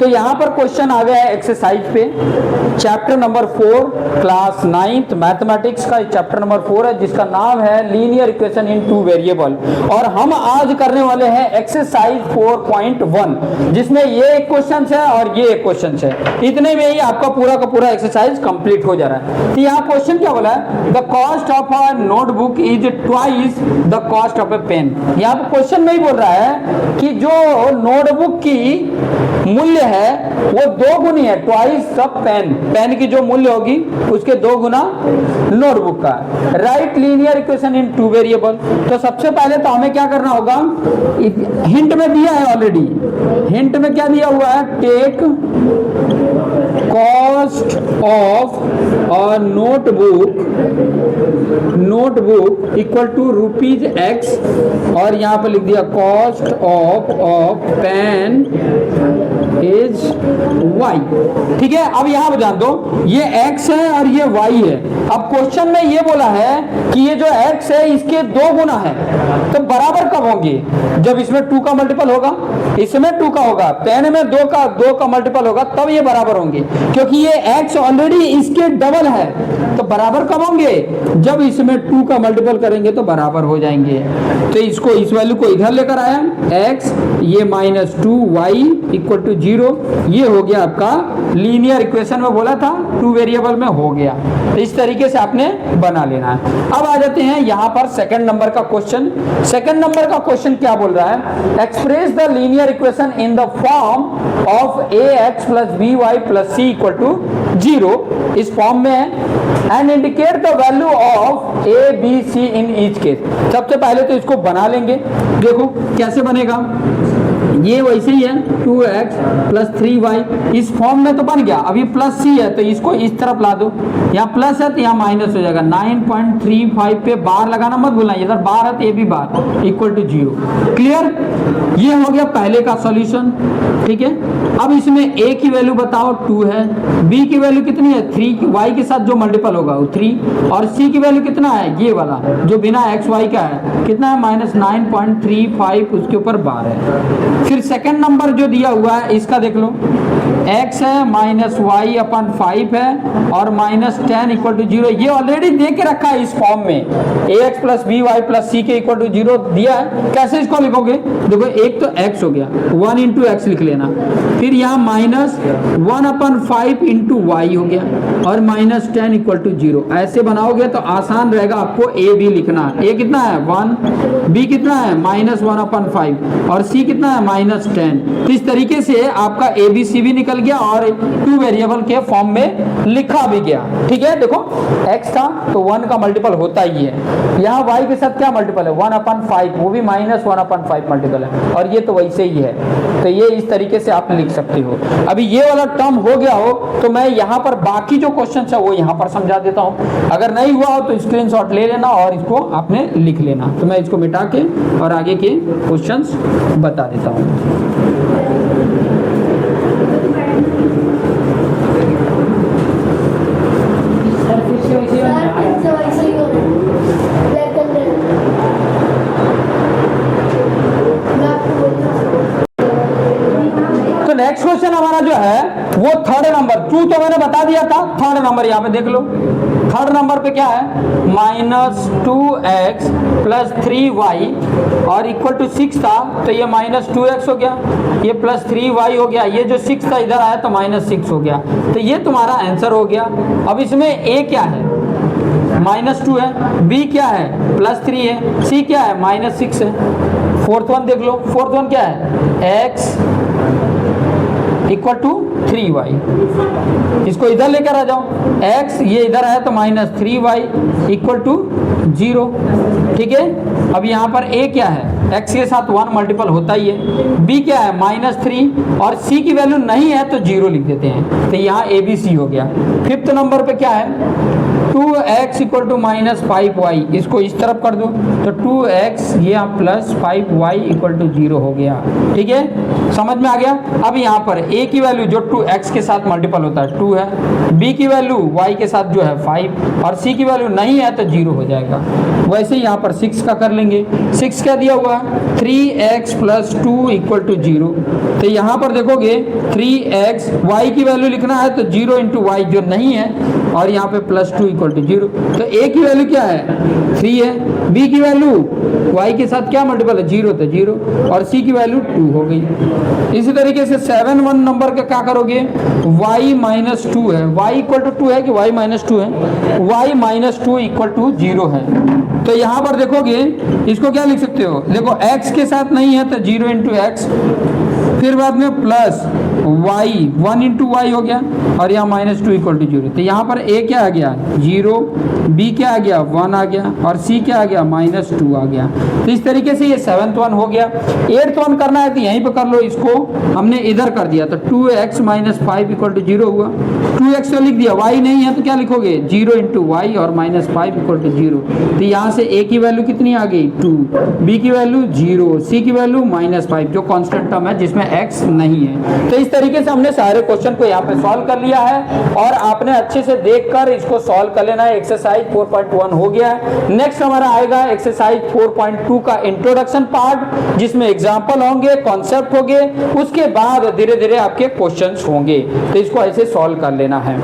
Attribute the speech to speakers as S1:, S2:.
S1: तो यहाँ पर क्वेश्चन आ गया है एक्सरसाइज पे, chapter number 4 class 9th mathematics का चैप्टर नंबर 4 है जिसका नाम है linear equation in two variable. और हम आज करने वाले हैं एक्सरसाइज 4.1 जिसमें ये एक क्वेश्चन है और ये एक क्वेश्चन है। इतने में ही आपका पूरा का पूरा एक्सरसाइज कंप्लीट हो जा रहा है। तो यहाँ क्वेश्चन क्या बोला है, the cost of a notebook is twice the cost of a pen. यहाँ पर क्वेश्चन में ही बोल रहा है कि जो नोटबुक की मूल्य है वो 2 गुनी है, ट्वाइस द पेन, पेन की जो मूल्य होगी उसके 2 गुना नोटबुक का। Right linear equation in two variable. तो सबसे पहले तो हमें क्या करना होगा, हिंट में दिया है ऑलरेडी, हिंट में क्या दिया हुआ है, take cost of a notebook equal to rupees X, और यहाँ पर लिख दिया cost of pen is Y. ठीक है, अब यहाँ पर जान दो ये x है और ये y है। अब क्वेश्चन में ये बोला है कि ये जो x है इसके 2 गुना है, तो बराबर कब होंगे, जब इसमें 2 का मल्टीपल होगा, इसमें 2 का होगा, पेन में 2 का मल्टीपल होगा, तब ये बराबर होंगे। क्योंकि ये x ऑलरेडी इसके डबल है, तो बराबर कब होंगे, जब इसमें 2 का मल्टीपल करेंगे तो बराबर हो जाएंगे। तो इसको, इस वैल्यू को इधर लेकर आया x, ये -2y इक्वल टू 0, ये हो गया आपका लीनियर इक्वेशन में बोला था 2 वेरिएबल में हो गया। तो इस तरीके से आपने बना लेना है। अब आ जाते हैं यहाँ पर सेकंड नंबर का क्वेश्चन। सेकंड नंबर का क्वेश्चन क्या बोल रहा है, express the linear equation in the form of ax + by + c = 0, इस फॉर्म में है, and indicate the value of a b c in each case. सबसे पहले तो इसको बना लेंगे, देखो कैसे बनेगा, ये वैसे ही है 2x + 3y, इस फॉर्म में तो बन गया। अब ये +c है तो इसको इस तरफ ला दो, यहाँ प्लस है तो यहाँ माइनस हो जाएगा। 9.35 पे बार लगाना मत भूलना, इधर बार है तो ये भी बार इक्वल टू 0। क्लियर, ये हो गया पहले का सॉल्यूशन। ठीक है, अब इसमें a की वैल्यू बताओ 2 है, b की वैल्यू कितनी है 3, y के साथ जो मल्टीपल होगा वो 3, और c की वैल्यू कितना है, ये वाला जो बिना x y का है कितना है -9.35, उसके ऊपर बार है। फिर सेकंड नंबर जो दिया हुआ है इसका देख लो, x है -y/5 है और -10 = 0, ये ऑलरेडी दे के रखा है इस फॉर्म में, ax + by + c के = 0 दिया है। कैसे इसको लिखोगे, देखो एक तो x हो गया, 1 × x लिख लेना, फिर यहाँ -1/5 × y हो गया और -10 = 0। ऐसे बनाओगे तो आसान रहेगा आपको a b लिखना। a कितना है 1, b कितना है -1/5 और c कितना है -10। तो इस तरीके से आपका a b c भी निकल गया और 2 वेरिएबल के फॉर्म में लिखा भी गया। ठीक है, देखो x था तो 1 का मल्टीपल होता ही है, यहाँ y के साथ क्या मल्टीपल है 1/5, वो भी -1/5 मल्टीपल है, और ये तो वैसे ही है। तो ये इस तरीके से आप लिख सकते हो। अभी ये वाला टर्म हो गया हो तो मैं यहाँ पर बाकी जो क्वेश्चन है वो यहाँ पर समझा देता हूँ, अगर नहीं हुआ हो तो स्क्रीनशॉट ले लेना और इसको आपने लिख लेना। तो मैं इसको मिटा के और आगे के क्वेश्चंस बता देता हूँ। तो नेक्स्ट क्वेश्चन हमारा जो है वो थर्ड नंबर, 2 तो मैंने बता दिया था, थर्ड नंबर यहाँ पे देख लो। थर्ड नंबर पे क्या है, -2x + 3y और इक्वल टू 6 था, तो ये -2x हो गया, ये +3y हो गया, ये जो 6 था इधर आया तो -6 हो गया। तो ये तुम्हारा आंसर हो गया। अब इसमें a क्या है -2 है, b क्या है +3 है, c क्या है -6 है। फोर्थ वन देख लो, फोर्थ वन क्या है x = 3y, इसको इधर लेकर आ जाओ, x ये इधर आया तो -3y = 0। ठीक है, अब यहाँ पर a क्या है, x के साथ 1 मल्टीपल होता ही है, b क्या है -3 और c की वैल्यू नहीं है तो 0 लिख देते हैं। तो यहाँ a b c हो गया। फिफ्थ नंबर पे क्या है, 2 2x equal to minus 5y, इसको इस तरफ कर दो तो 2x ये प्लस 5y इक्वल टू 0 हो गया। ठीक है, समझ में आ गया। अब यहाँ पर a की वैल्यू जो 2x के साथ मल्टीपल होता है 2 है, b की वैल्यू y के साथ जो है 5 और c की वैल्यू नहीं है तो 0 हो जाएगा। वैसे ही यहाँ पर 6 का कर लेंगे। 6 क्या दिया हुआ है 3x प्लस 2 इक्वल टू 0, तो यहाँ पर देखोगे 3x, y की वैल्यू लिखना है तो 0 इंटू वाई जो नहीं है और यहाँ पे प्लस 2 इक्वल टू 0, तो a की वैल्यू क्या है 3 है, b की वैल्यू y के साथ क्या मल्टीपल है 0 तो 0 और c की वैल्यू 2 हो गई। इसी तरीके से 7 1 नंबर का क्या करोगे y माइनस 2 है, y इक्वल टू 2 है कि y माइनस 2 है, y माइनस 2 इक्वल टू 0 है। तो यहाँ पर देखोगे इसको क्या लिख सकते हो, देखो x के साथ नहीं है तो 0 इंटू एक्स, फिर बाद में प्लस y 1 इंटू वाई हो गया और यहाँ माइनस 2 इक्वल टू 0, तो यहाँ पर a क्या आ गया 0, b क्या आ गया 1 आ गया और c क्या आ गया माइनस 2 आ गया। तो इस तरीके से ये 7th वन हो गया। 8th वन करना है तो यहीं पे कर लो, इसको हमने इधर कर दिया तो 2x माइनस 5 इक्वल टू 0 हुआ। 2x तो लिख दिया, y नहीं है तो क्या लिखोगे 0 इंटू वाई और माइनस 5 इक्वल टू 0, तो यहाँ से a की वैल्यू कितनी आ गई 2, b की वैल्यू 0, c की वैल्यू माइनस 5 जो कांस्टेंट टर्म है जिसमें x नहीं है। तो इस तरीके से हमने सारे क्वेश्चन को यहाँ पे सॉल्व कर लिया है और आपने अच्छे से देखकर इसको सॉल्व कर लेना है। एक्सरसाइज 4.1 हो गया है। नेक्स्ट हमारा आएगा एक्सरसाइज 4.2 का इंट्रोडक्शन पार्ट, जिसमें एग्जाम्पल होंगे, कॉन्सेप्ट होंगे, उसके बाद धीरे धीरे आपके क्वेश्चंस होंगे। तो इसको ऐसे सॉल्व कर लेना है।